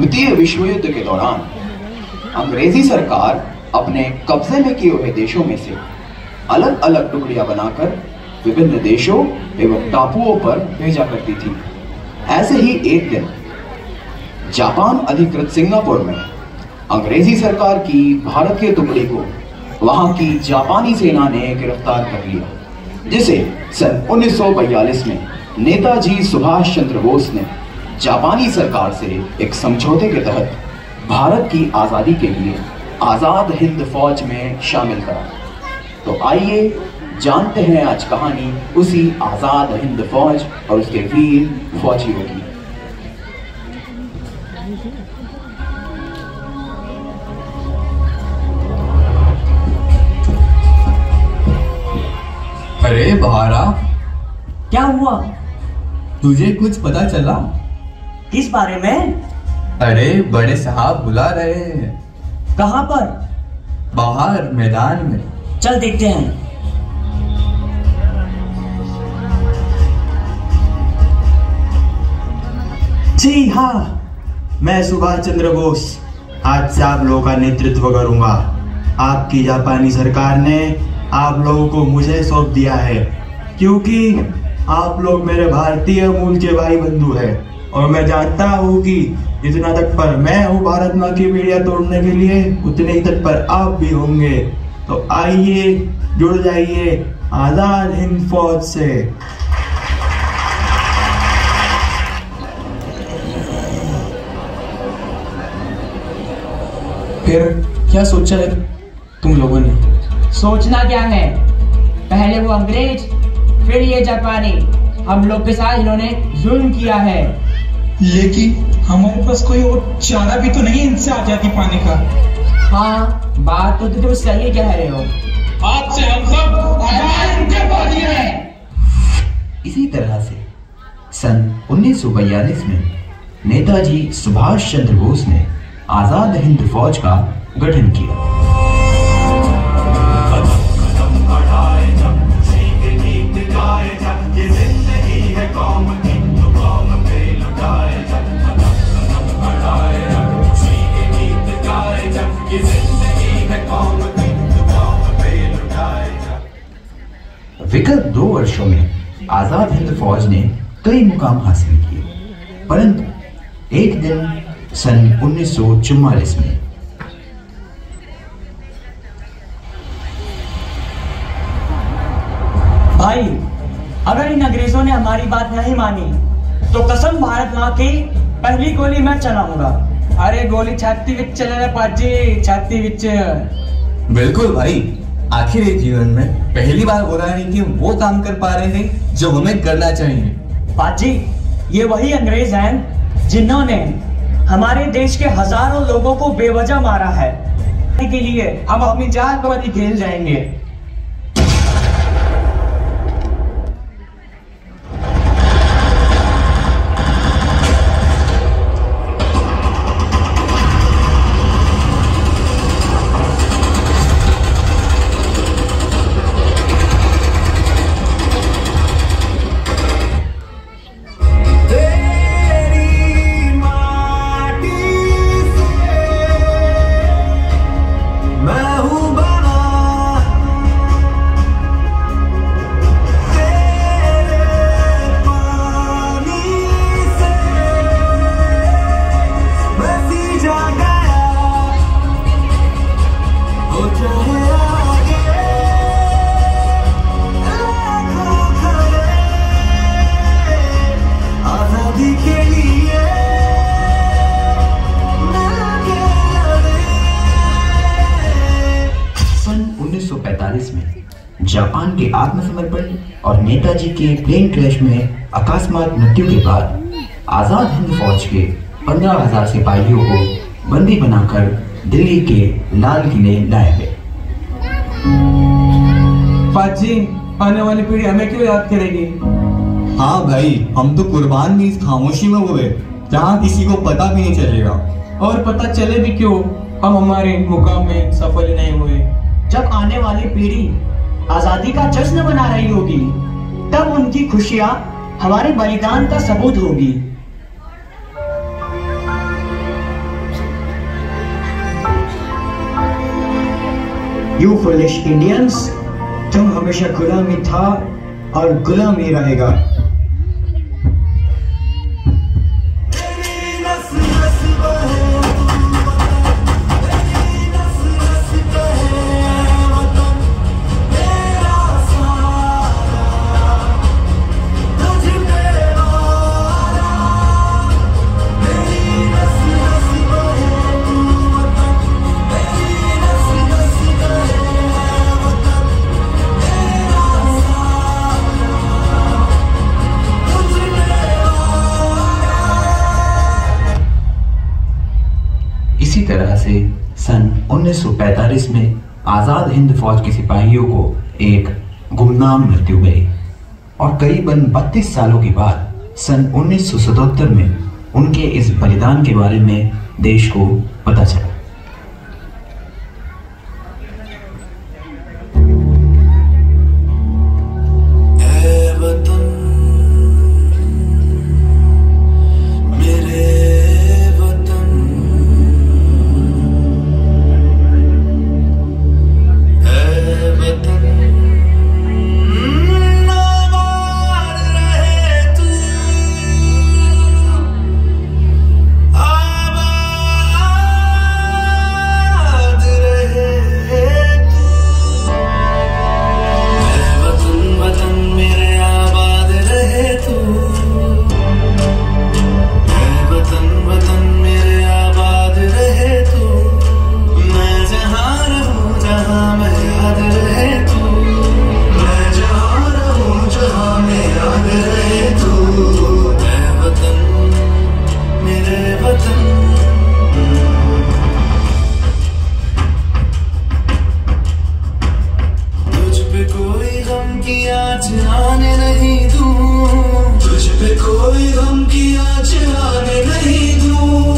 द्वितीय विश्व युद्ध के दौरान अंग्रेजी सरकार अपने कब्जे में किए हुए देशों में से अलग अलग टुकड़ियां बनाकर विभिन्न देशों एवं टापुओं पर भेजा करती थी। ऐसे ही एक दिन जापान अधिकृत सिंगापुर में अंग्रेजी सरकार की भारत के टुकड़े को वहां की जापानी सेना ने गिरफ्तार कर लिया, जिसे सन 1942 में नेताजी सुभाष चंद्र बोस ने जापानी सरकार से एक समझौते के तहत भारत की आजादी के लिए आजाद हिंद फौज में शामिल करा। तो आइए जानते हैं आज कहानी उसी आजाद हिंद फौज और उसके वीर फौजियों की। अरे बहारा, क्या हुआ? तुझे कुछ पता चला? किस बारे में? अरे बड़े साहब बुला रहे हैं। कहाँ पर? बाहर मैदान में। चल देखते हैं। जी हाँ, मैं सुभाष चंद्र बोस आज से आप लोगों का नेतृत्व करूंगा। आपकी जापानी सरकार ने आप लोगों को मुझे सौंप दिया है, क्योंकि आप लोग मेरे भारतीय मूल के भाई बंधु हैं और मैं जानता हूँ कि जितना तत्पर मैं हूँ भारत माँ की बेड़ियां तोड़ने के लिए, उतने ही तत्पर आप भी होंगे। तो आइए जुड़ जाइए आजाद हिंद फौज से। फिर क्या सोचा है तुम लोगों ने? सोचना क्या है, पहले वो अंग्रेज फिर ये जापानी, हम लोग के साथ इन्होंने जुल्म किया है। लेकिन हमारे पास कोई और चारा भी तो नहीं इनसे आजादी पाने का। हाँ, बात तो तुम सही कह रहे हो। आज से हम सब आजाद के फौजी हैं। इसी तरह से सन 1942 में नेताजी सुभाष चंद्र बोस ने आजाद हिंद फौज का गठन किया। विगत 2 वर्षों में आजाद हिंद फौज ने कई मुकाम हासिल किए, परंतु एक दिन सन 1944 में भाई, अगर इन अंग्रेजों ने हमारी बात नहीं मानी तो कसम भारत माँ की पहली गोली मैं चलाऊंगा। अरे गोली छाती विच चले पाजी, छाती विच। बिल्कुल भाई, आखिर एक जीवन में पहली बार हो रहा है कि वो काम कर पा रहे हैं जो हमें करना चाहिए। पाजी, ये वही अंग्रेज हैं जिन्होंने हमारे देश के हजारों लोगों को बेवजह मारा है। के लिए हम अपनी जान पर ही खेल जाएंगे। जापान के आत्मसमर्पण और नेताजी के प्लेन क्रैश में अकस्मात मृत्यु के बाद आजाद हिंद फौज के 15,000 सिपाहियों को बंदी बनाकर दिल्ली के लाल किले लाए गए। पाजी, आने वाली पीढ़ी हमें क्यों याद करेगी? हाँ भाई, हम तो कुर्बान भी इस खामोशी में हुए जहाँ किसी को पता भी नहीं चलेगा। और पता चले भी क्यों, हम हमारे मुकाम में सफल नहीं हुए। जब आने वाली पीढ़ी आजादी का जश्न मना रही होगी, तब उनकी खुशियां हमारे बलिदान का सबूत होगी। You foolish Indians, तुम हमेशा गुलामी था और गुलामी रहेगा। इसी तरह से सन 1945 में आजाद हिंद फौज के सिपाहियों को एक गुमनाम मृत्यु मिली और करीबन 32 सालों के बाद सन 1977 में उनके इस बलिदान के बारे में देश को पता चला। तुझ पे कोई गम की आँच आने नहीं दूं।